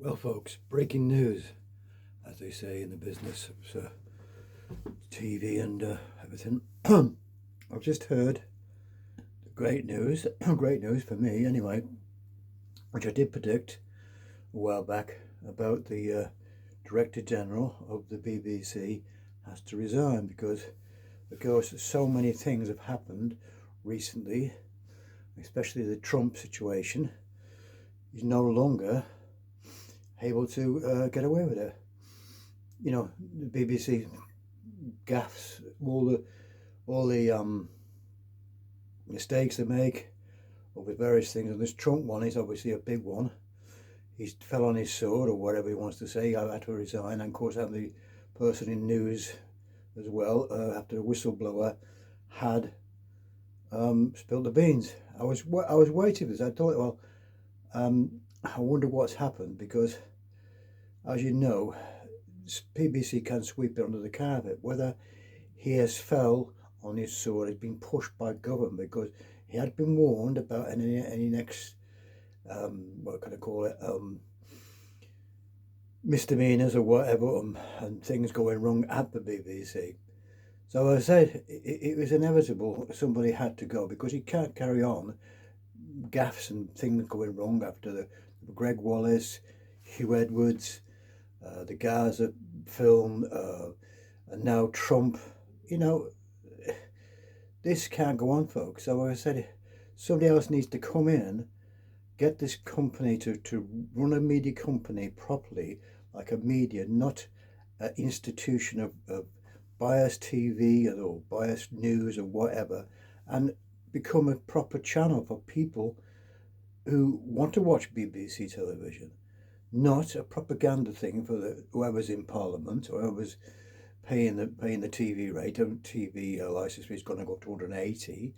Well, folks, breaking news, as they say in the business of TV and everything. I've just heard great news, great news for me anyway, which I did predict a while back about the Director General of the BBC has to resign because, of course, so many things have happened recently, especially the Trump situation. He's no longer able to get away with it. You know, the BBC gaffes, all the mistakes they make over various things, and this Trump one is obviously a big one. He fell on his sword, or whatever he wants to say. I had to resign, and of course, I'm the person in news as well. After the whistleblower had spilled the beans, I was waiting for this. I thought, well, I wonder what's happened because, as you know, BBC can sweep it under the carpet. Whether he has fell on his sword, has been pushed by government because he had been warned about any next, what can I call it, misdemeanors or whatever, and things going wrong at the BBC. So I said it was inevitable somebody had to go because he can't carry on gaffes and things going wrong after the Greg Wallace, Hugh Edwards, the Gaza film, and now Trump. You know, this can't go on, folks. So I said somebody else needs to come in, get this company to run a media company properly, like a media, not an institution of biased TV or biased news or whatever, and become a proper channel for people who want to watch BBC television, not a propaganda thing for whoever's in Parliament or whoever's paying the TV rate. TV license fee is going to go up to 180,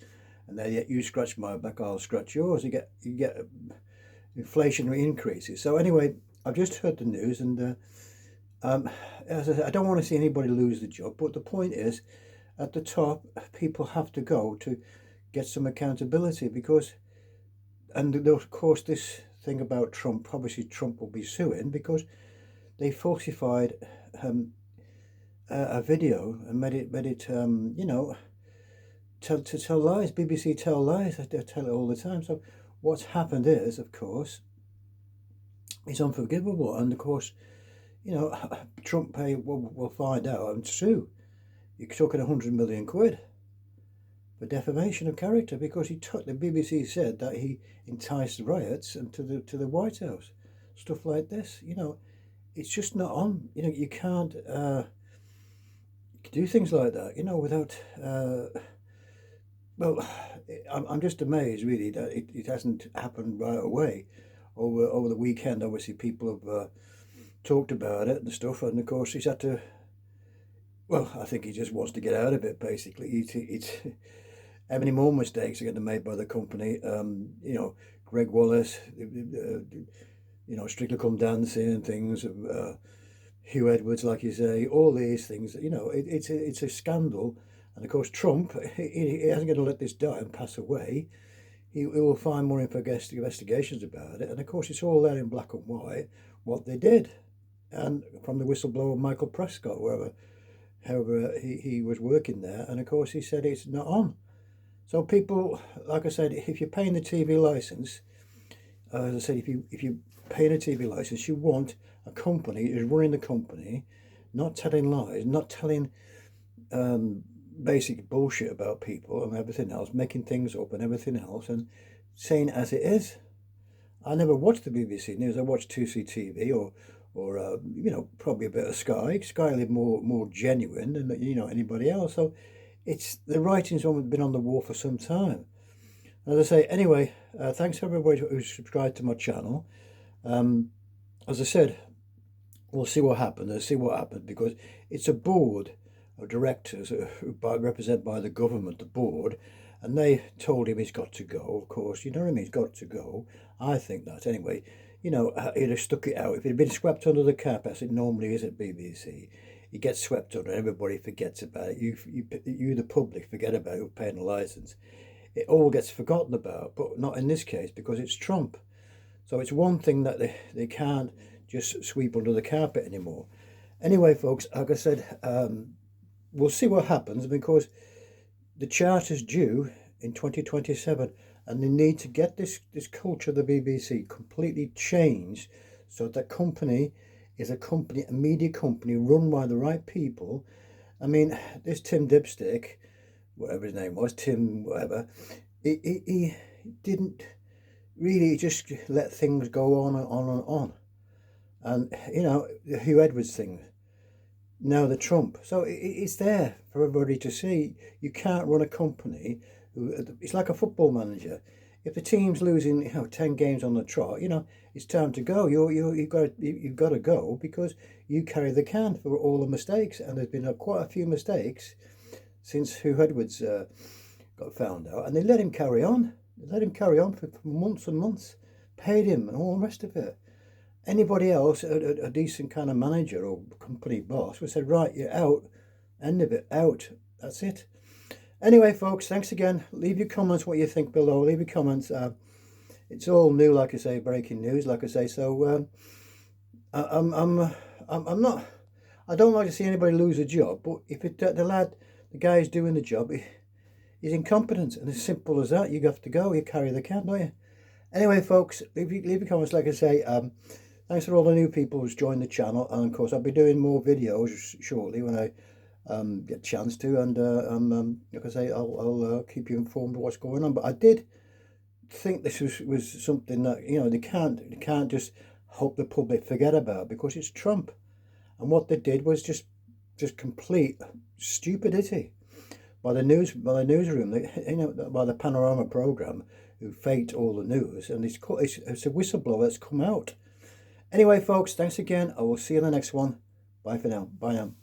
and then yet you scratch my back, I'll scratch yours. You get inflationary increases. So anyway, I've just heard the news, and as I said, I don't want to see anybody lose the job. But the point is, at the top, people have to go to get some accountability because, and of course, this thing about Trump, obviously Trump will be suing because they falsified a video and made it tell lies. BBC tell lies. They tell it all the time. So what's happened is, of course, it's unforgivable. And of course, Trump pay. We'll find out and sue. You're talking 100 million quid for defamation of character because he took the BBC said that he enticed riots and to the White House, stuff like this. It's just not on. You can't do things like that. Without. Well, I'm just amazed really that it hasn't happened right away. Over the weekend, obviously people have talked about it and stuff, and of course he's had to. Well, I think he just wants to get out of it. Basically, it's how many more mistakes are getting made by the company? Greg Wallace, Strictly Come Dancing and things. Hugh Edwards, like you say, all these things. It's a scandal, and of course Trump, he isn't going to let this die and pass away. He will find more investigations about it, and of course it's all there in black and white what they did, and from the whistleblower Michael Prescott, however he was working there, and of course he said it's not on. So people, like I said, if you're paying the TV license, as I said, if you paying a TV license, you want a company who's running the company, not telling lies, not telling basic bullshit about people and everything else, making things up and everything else, and saying as it is. I never watched the BBC News. I watched 2CTV or probably a bit of Sky. Sky live more genuine than anybody else. So it's the writing's been on the wall for some time. As I say, anyway, thanks to everybody who's subscribed to my channel. As I said, we'll see what happens. Let's see what happens because it's a board of directors who represented by the government, the board, and they told him he's got to go. Of course, you know what I mean. He's got to go. I think that anyway. He'd have stuck it out if he'd been swept under the carpet, as it normally is at BBC. He gets swept under, everybody forgets about it. You, the public, forget about it, paying the license. It all gets forgotten about, but not in this case because it's Trump. So it's one thing that they can't just sweep under the carpet anymore. Anyway, folks, like I said, we'll see what happens because the charter's due in 2027, and they need to get this culture of the BBC completely changed so that company is a media company run by the right people. I mean, this Tim Dipstick, whatever his name was, Tim whatever, he didn't really just let things go on and on and on. And, the Hugh Edwards thing, now the Trump. So it's there for everybody to see. You can't run a company. It's like a football manager. If the team's losing, 10 games on the trot, it's time to go. You've got to go because you carry the can for all the mistakes. And there's been quite a few mistakes since Hugh Edwards got found out, and they let him carry on. They let him carry on for months and months, paid him and all the rest of it. Anybody else, a decent kind of manager or company boss, would say, right, you're out, end of it, out. That's it. Anyway, folks, thanks again. Leave your comments, what you think below. Leave your comments. It's all new, like I say, breaking news, like I say. So I'm not. I don't like to see anybody lose a job, but if the guy who's doing the job, he's incompetent, and as simple as that. You have to go. You carry the can, don't you? Anyway, folks, leave your comments, like I say. Thanks for all the new people who's joined the channel, and of course I'll be doing more videos shortly when I get a chance to, and like I say, I'll keep you informed of what's going on. But I did think this was something that they can't just hope the public forget about, because it's Trump, and what they did was just complete stupidity by the newsroom, by the Panorama program, who faked all the news, and it's a whistleblower that's come out. Anyway, folks, thanks again. I will see you in the next one. Bye for now. Bye now.